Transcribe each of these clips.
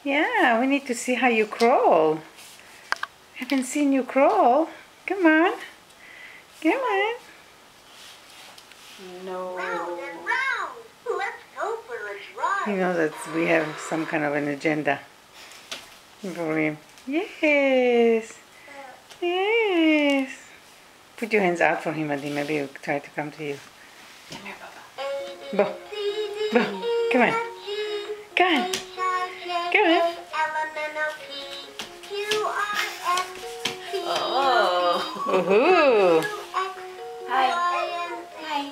Yeah, we need to see how you crawl. Haven't seen you crawl. Come on. Come on. No. Round and round. Let's go for a drive. You know that we have some kind of an agenda for him. Yes. Yes. Put your hands out for him, Adi. Maybe he'll try to come to you. Come here, Baba. Bo. Bo. Come on. Come on. Come on. Oh. Woohoo. Hi. Hi.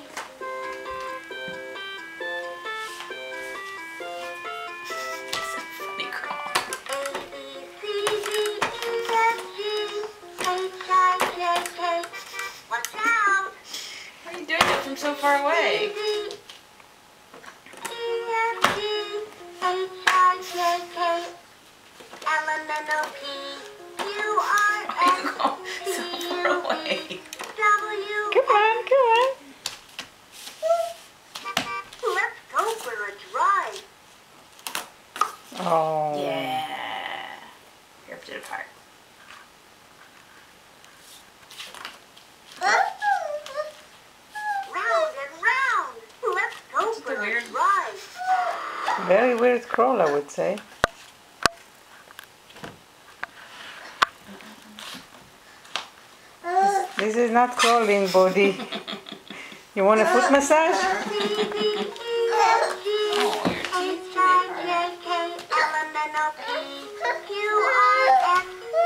It's a funny crawl. Watch out! How are you doing it from so far away? Why are you going so far away? Come on, come on. Let's go for a drive. Oh. Yeah. Ripped it apart. Round and round. Let's go Just a for a weird- drive. Very weird crawl, I would say. This is not crawling, body. You want a foot massage?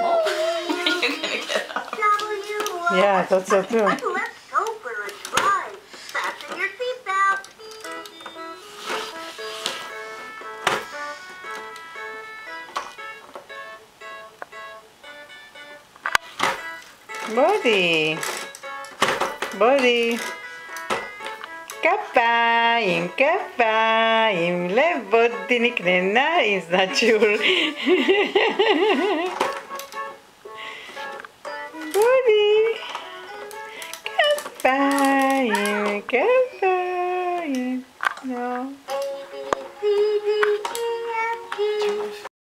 Oh, are you gonna get up? Yeah, I thought so too. Let's go for a drive. Fasten your seatbelt. Body. Body. כפיים, כפיים, לבודי נקננה, is not sure. בודי. כפיים, כפיים.